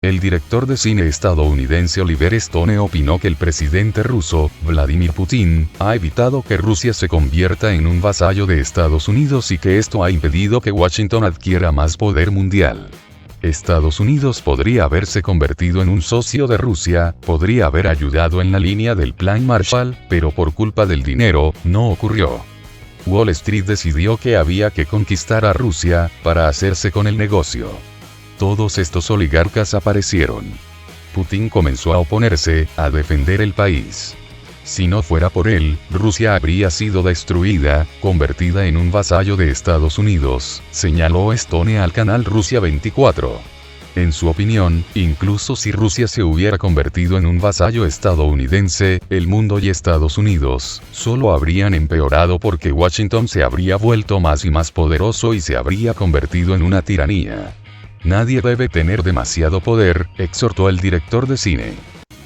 El director de cine estadounidense Oliver Stone opinó que el presidente ruso, Vladimir Putin, ha evitado que Rusia se convierta en un vasallo de Estados Unidos y que esto ha impedido que Washington adquiera más poder mundial. Estados Unidos podría haberse convertido en un socio de Rusia, podría haber ayudado en la línea del Plan Marshall, pero por culpa del dinero, no ocurrió. Wall Street decidió que había que conquistar a Rusia, para hacerse con el negocio. Todos estos oligarcas aparecieron. Putin comenzó a oponerse, a defender el país. Si no fuera por él, Rusia habría sido destruida, convertida en un vasallo de Estados Unidos, señaló Stone al canal Rusia 24. En su opinión, incluso si Rusia se hubiera convertido en un vasallo estadounidense, el mundo y Estados Unidos solo habrían empeorado porque Washington se habría vuelto más y más poderoso y se habría convertido en una tiranía. Nadie debe tener demasiado poder, exhortó el director de cine.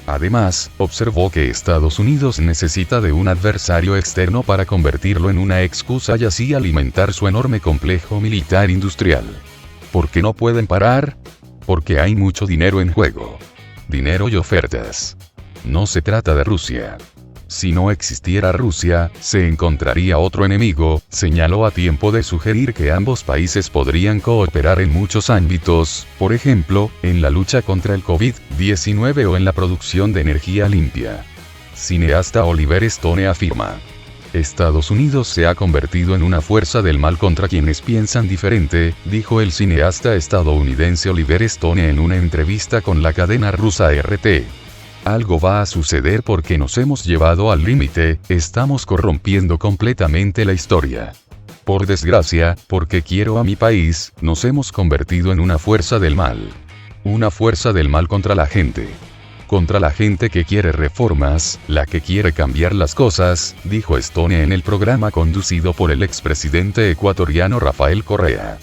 Además, observó que Estados Unidos necesita de un adversario externo para convertirlo en una excusa y así alimentar su enorme complejo militar industrial. ¿Por qué no pueden parar? Porque hay mucho dinero en juego. Dinero y ofertas. No se trata de Rusia. Si no existiera Rusia, se encontraría otro enemigo, señaló a tiempo de sugerir que ambos países podrían cooperar en muchos ámbitos, por ejemplo, en la lucha contra el COVID-19 o en la producción de energía limpia. Cineasta Oliver Stone afirma: Estados Unidos se ha convertido en una fuerza del mal contra quienes piensan diferente, dijo el cineasta estadounidense Oliver Stone en una entrevista con la cadena rusa RT. Algo va a suceder porque nos hemos llevado al límite, estamos corrompiendo completamente la historia. Por desgracia, porque quiero a mi país, nos hemos convertido en una fuerza del mal. Una fuerza del mal contra la gente. Contra la gente que quiere reformas, la que quiere cambiar las cosas, dijo Stone en el programa conducido por el expresidente ecuatoriano Rafael Correa.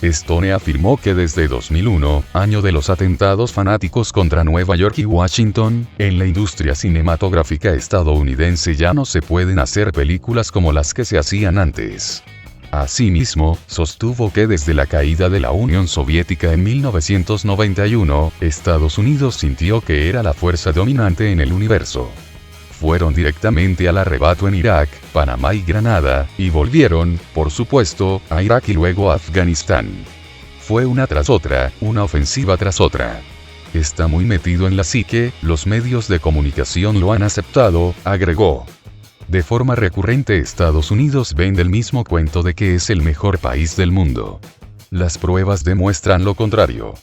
Stone afirmó que desde 2001, año de los atentados fanáticos contra Nueva York y Washington, en la industria cinematográfica estadounidense ya no se pueden hacer películas como las que se hacían antes. Asimismo, sostuvo que desde la caída de la Unión Soviética en 1991, Estados Unidos sintió que era la fuerza dominante en el universo. Fueron directamente al arrebato en Irak, Panamá y Granada, y volvieron, por supuesto, a Irak y luego a Afganistán. Fue una tras otra, una ofensiva tras otra. Está muy metido en la psique, los medios de comunicación lo han aceptado, agregó. De forma recurrente Estados Unidos vende el mismo cuento de que es el mejor país del mundo. Las pruebas demuestran lo contrario.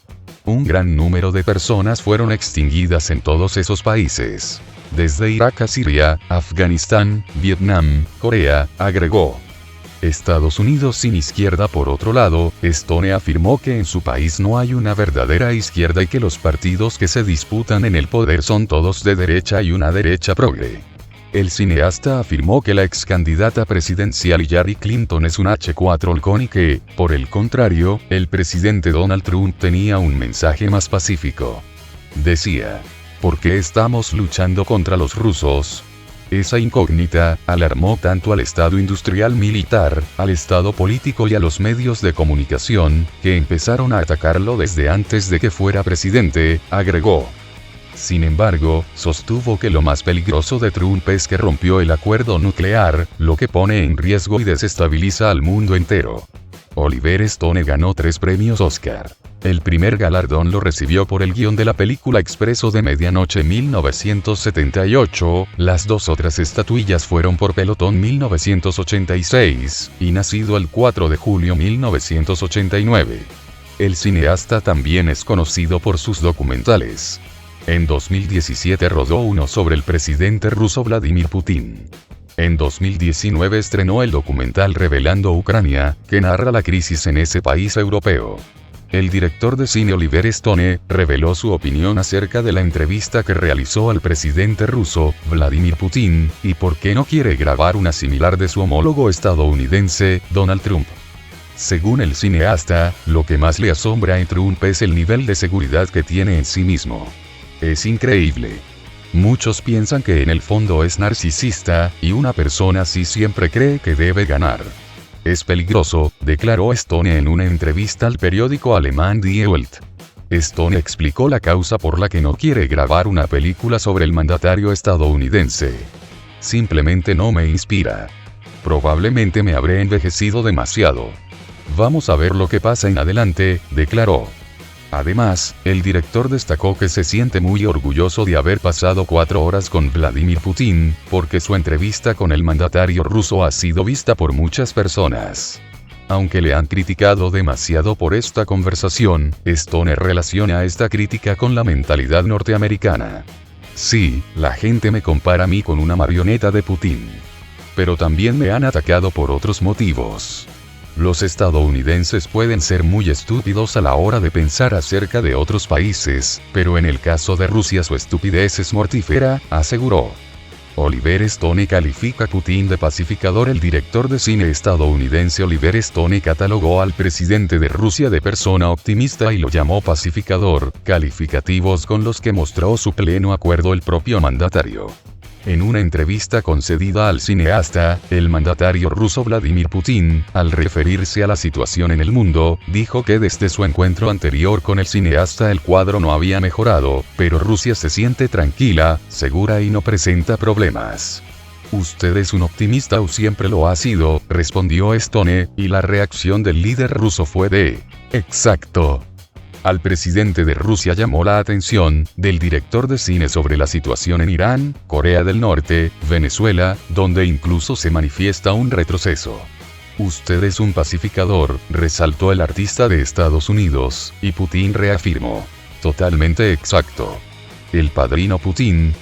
Un gran número de personas fueron extinguidas en todos esos países. Desde Irak a Siria, Afganistán, Vietnam, Corea, agregó. Estados Unidos sin izquierda. Por otro lado, Stone afirmó que en su país no hay una verdadera izquierda y que los partidos que se disputan en el poder son todos de derecha y una derecha progre. El cineasta afirmó que la ex candidata presidencial Hillary Clinton es un H4 holcón y que, por el contrario, el presidente Donald Trump tenía un mensaje más pacífico. Decía: ¿por qué estamos luchando contra los rusos? Esa incógnita alarmó tanto al Estado industrial militar, al Estado político y a los medios de comunicación, que empezaron a atacarlo desde antes de que fuera presidente, agregó. Sin embargo, sostuvo que lo más peligroso de Trump es que rompió el acuerdo nuclear, lo que pone en riesgo y desestabiliza al mundo entero. Oliver Stone ganó 3 premios Oscar. El primer galardón lo recibió por el guión de la película Expreso de Medianoche 1978, las 2 otras estatuillas fueron por Pelotón 1986, y Nacido el 4 de julio 1989. El cineasta también es conocido por sus documentales. En 2017 rodó uno sobre el presidente ruso Vladimir Putin. En 2019 estrenó el documental Revelando Ucrania, que narra la crisis en ese país europeo. El director de cine Oliver Stone reveló su opinión acerca de la entrevista que realizó al presidente ruso, Vladimir Putin, y por qué no quiere grabar una similar de su homólogo estadounidense, Donald Trump. Según el cineasta, lo que más le asombra en Trump es el nivel de seguridad que tiene en sí mismo. Es increíble. Muchos piensan que en el fondo es narcisista, y una persona así siempre cree que debe ganar. Es peligroso, declaró Stone en una entrevista al periódico alemán Die Welt. Stone explicó la causa por la que no quiere grabar una película sobre el mandatario estadounidense. Simplemente no me inspira. Probablemente me habré envejecido demasiado. Vamos a ver lo que pasa en adelante, declaró. Además, el director destacó que se siente muy orgulloso de haber pasado 4 horas con Vladimir Putin, porque su entrevista con el mandatario ruso ha sido vista por muchas personas. Aunque le han criticado demasiado por esta conversación, Stone relaciona esta crítica con la mentalidad norteamericana. Sí, la gente me compara a mí con una marioneta de Putin. Pero también me han atacado por otros motivos. Los estadounidenses pueden ser muy estúpidos a la hora de pensar acerca de otros países, pero en el caso de Rusia su estupidez es mortífera, aseguró. Oliver Stone califica a Putin de pacificador. El director de cine estadounidense Oliver Stone catalogó al presidente de Rusia de persona optimista y lo llamó pacificador, calificativos con los que mostró su pleno acuerdo el propio mandatario. En una entrevista concedida al cineasta, el mandatario ruso Vladimir Putin, al referirse a la situación en el mundo, dijo que desde su encuentro anterior con el cineasta el cuadro no había mejorado, pero Rusia se siente tranquila, segura y no presenta problemas. ¿Usted es un optimista o siempre lo ha sido?, respondió Stone, y la reacción del líder ruso fue de «exacto». Al presidente de Rusia llamó la atención del director de cine sobre la situación en Irán, Corea del Norte, Venezuela, donde incluso se manifiesta un retroceso. Usted es un pacificador, resaltó el artista de Estados Unidos, y Putin reafirmó. Totalmente exacto. El padrino Putin.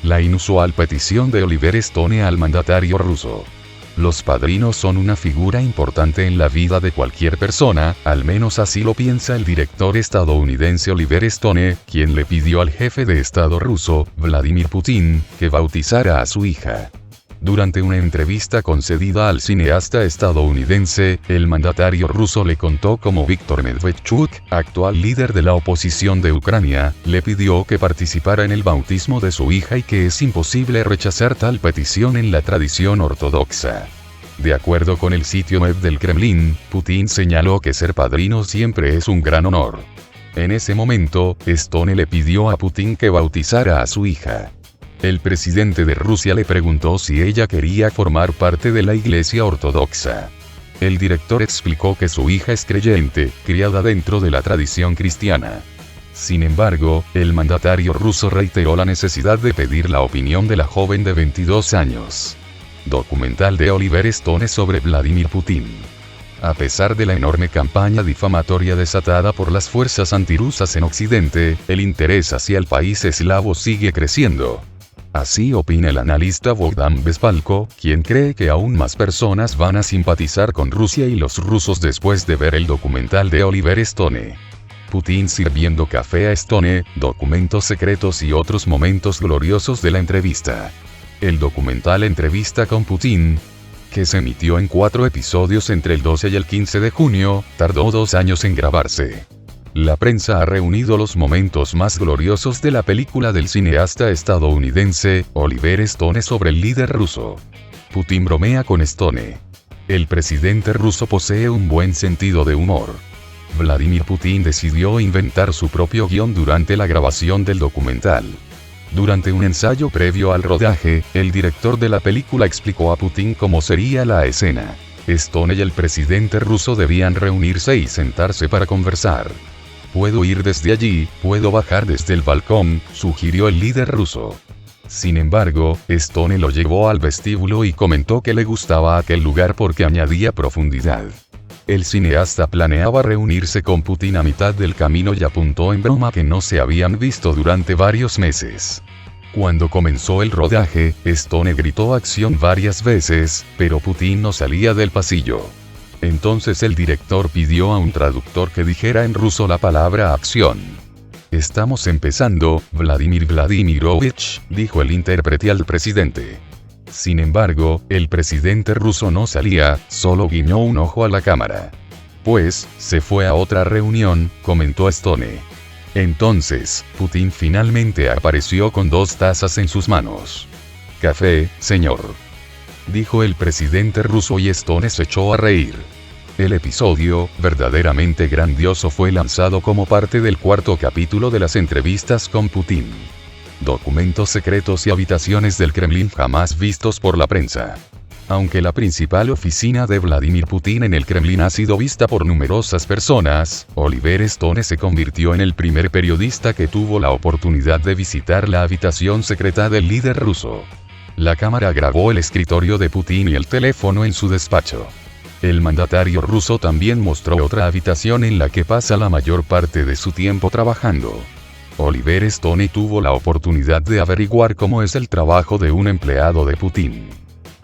La inusual petición de Oliver Stone al mandatario ruso. Los padrinos son una figura importante en la vida de cualquier persona, al menos así lo piensa el director estadounidense Oliver Stone, quien le pidió al jefe de Estado ruso, Vladimir Putin, que bautizara a su hija. Durante una entrevista concedida al cineasta estadounidense, el mandatario ruso le contó cómo Viktor Medvedchuk, actual líder de la oposición de Ucrania, le pidió que participara en el bautismo de su hija y que es imposible rechazar tal petición en la tradición ortodoxa. De acuerdo con el sitio web del Kremlin, Putin señaló que ser padrino siempre es un gran honor. En ese momento, Stone le pidió a Putin que bautizara a su hija. El presidente de Rusia le preguntó si ella quería formar parte de la Iglesia Ortodoxa. El director explicó que su hija es creyente, criada dentro de la tradición cristiana. Sin embargo, el mandatario ruso reiteró la necesidad de pedir la opinión de la joven de 22 años. Documental de Oliver Stone sobre Vladimir Putin. A pesar de la enorme campaña difamatoria desatada por las fuerzas antirrusas en Occidente, el interés hacia el país eslavo sigue creciendo. Así opina el analista Bogdan Bespalko, quien cree que aún más personas van a simpatizar con Rusia y los rusos después de ver el documental de Oliver Stone. Putin sirviendo café a Stone, documentos secretos y otros momentos gloriosos de la entrevista. El documental Entrevista con Putin, que se emitió en 4 episodios entre el 12 y el 15 de junio, tardó 2 años en grabarse. La prensa ha reunido los momentos más gloriosos de la película del cineasta estadounidense, Oliver Stone sobre el líder ruso. Putin bromea con Stone. El presidente ruso posee un buen sentido de humor. Vladimir Putin decidió inventar su propio guión durante la grabación del documental. Durante un ensayo previo al rodaje, el director de la película explicó a Putin cómo sería la escena. Stone y el presidente ruso debían reunirse y sentarse para conversar. Puedo ir desde allí, puedo bajar desde el balcón, sugirió el líder ruso. Sin embargo, Stone lo llevó al vestíbulo y comentó que le gustaba aquel lugar porque añadía profundidad. El cineasta planeaba reunirse con Putin a mitad del camino y apuntó en broma que no se habían visto durante varios meses. Cuando comenzó el rodaje, Stone gritó acción varias veces, pero Putin no salía del pasillo. Entonces el director pidió a un traductor que dijera en ruso la palabra acción. Estamos empezando, Vladimir Vladimirovich, dijo el intérprete al presidente. Sin embargo, el presidente ruso no salía, solo guiñó un ojo a la cámara. Pues, se fue a otra reunión, comentó Stone. Entonces, Putin finalmente apareció con 2 tazas en sus manos. Café, señor, dijo el presidente ruso y Stone se echó a reír. El episodio, verdaderamente grandioso, fue lanzado como parte del cuarto capítulo de las entrevistas con Putin. Documentos secretos y habitaciones del Kremlin jamás vistos por la prensa. Aunque la principal oficina de Vladimir Putin en el Kremlin ha sido vista por numerosas personas, Oliver Stone se convirtió en el primer periodista que tuvo la oportunidad de visitar la habitación secreta del líder ruso. La cámara grabó el escritorio de Putin y el teléfono en su despacho. El mandatario ruso también mostró otra habitación en la que pasa la mayor parte de su tiempo trabajando. Oliver Stone tuvo la oportunidad de averiguar cómo es el trabajo de un empleado de Putin.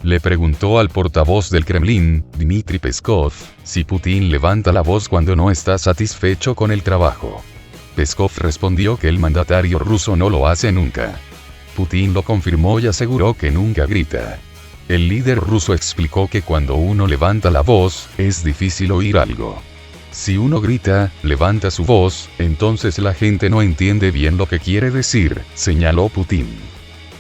Le preguntó al portavoz del Kremlin, Dmitry Peskov, si Putin levanta la voz cuando no está satisfecho con el trabajo. Peskov respondió que el mandatario ruso no lo hace nunca. Putin lo confirmó y aseguró que nunca grita. El líder ruso explicó que cuando uno levanta la voz, es difícil oír algo. Si uno grita, levanta su voz, entonces la gente no entiende bien lo que quiere decir, señaló Putin.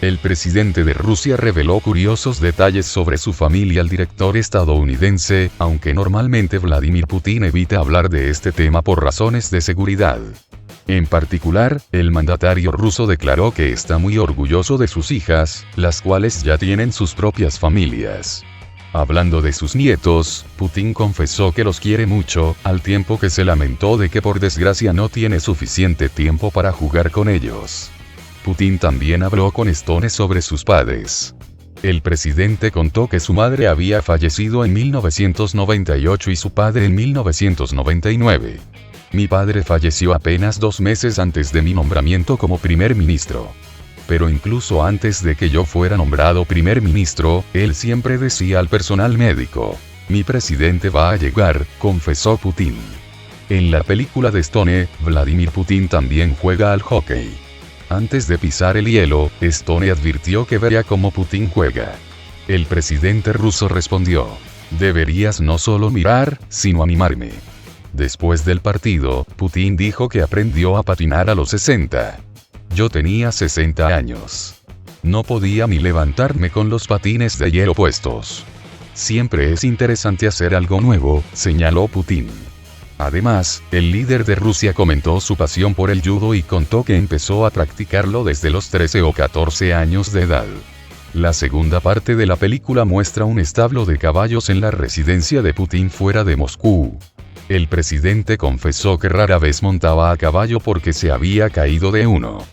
El presidente de Rusia reveló curiosos detalles sobre su familia al director estadounidense, aunque normalmente Vladimir Putin evita hablar de este tema por razones de seguridad. En particular, el mandatario ruso declaró que está muy orgulloso de sus hijas, las cuales ya tienen sus propias familias. Hablando de sus nietos, Putin confesó que los quiere mucho, al tiempo que se lamentó de que por desgracia no tiene suficiente tiempo para jugar con ellos. Putin también habló con Stone sobre sus padres. El presidente contó que su madre había fallecido en 1998 y su padre en 1999. Mi padre falleció apenas 2 meses antes de mi nombramiento como primer ministro. Pero incluso antes de que yo fuera nombrado primer ministro, él siempre decía al personal médico: mi presidente va a llegar, confesó Putin. En la película de Stone, Vladimir Putin también juega al hockey. Antes de pisar el hielo, Stone advirtió que vería cómo Putin juega. El presidente ruso respondió: deberías no solo mirar, sino animarme. Después del partido, Putin dijo que aprendió a patinar a los 60. Yo tenía 60 años. No podía ni levantarme con los patines de hielo puestos. Siempre es interesante hacer algo nuevo, señaló Putin. Además, el líder de Rusia comentó su pasión por el judo y contó que empezó a practicarlo desde los 13 o 14 años de edad. La segunda parte de la película muestra un establo de caballos en la residencia de Putin fuera de Moscú. El presidente confesó que rara vez montaba a caballo porque se había caído de uno.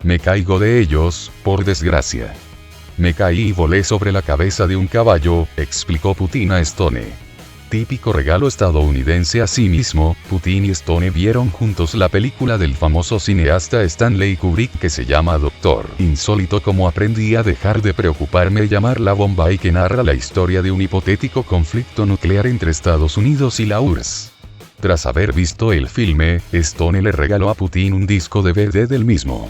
Me caigo de ellos, por desgracia. Me caí y volé sobre la cabeza de un caballo, explicó Putin a Stone. Típico regalo estadounidense. Asimismo, Putin y Stone vieron juntos la película del famoso cineasta Stanley Kubrick que se llama Doctor Insólito, cómo aprendí a dejar de preocuparme y llamar la bomba, y que narra la historia de un hipotético conflicto nuclear entre Estados Unidos y la URSS. Tras haber visto el filme, Stone le regaló a Putin un disco DVD del mismo.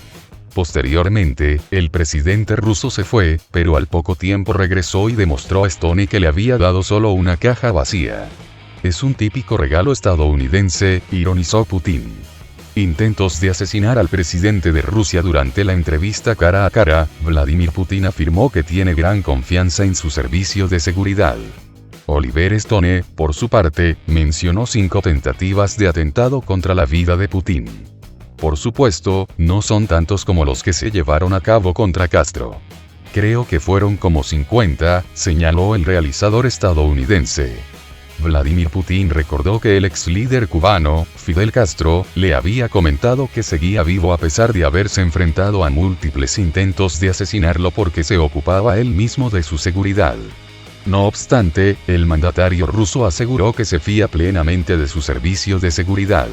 Posteriormente, el presidente ruso se fue, pero al poco tiempo regresó y demostró a Stone que le había dado solo una caja vacía. Es un típico regalo estadounidense, ironizó Putin. Intentos de asesinar al presidente de Rusia. Durante la entrevista cara a cara, Vladimir Putin afirmó que tiene gran confianza en su servicio de seguridad. Oliver Stone, por su parte, mencionó 5 tentativas de atentado contra la vida de Putin. Por supuesto, no son tantos como los que se llevaron a cabo contra Castro. Creo que fueron como 50, señaló el realizador estadounidense. Vladimir Putin recordó que el ex líder cubano, Fidel Castro, le había comentado que seguía vivo a pesar de haberse enfrentado a múltiples intentos de asesinarlo porque se ocupaba él mismo de su seguridad. No obstante, el mandatario ruso aseguró que se fía plenamente de su servicio de seguridad.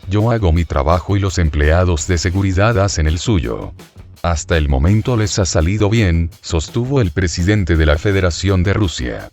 Yo hago mi trabajo y los empleados de seguridad hacen el suyo. Hasta el momento les ha salido bien, sostuvo el presidente de la Federación de Rusia.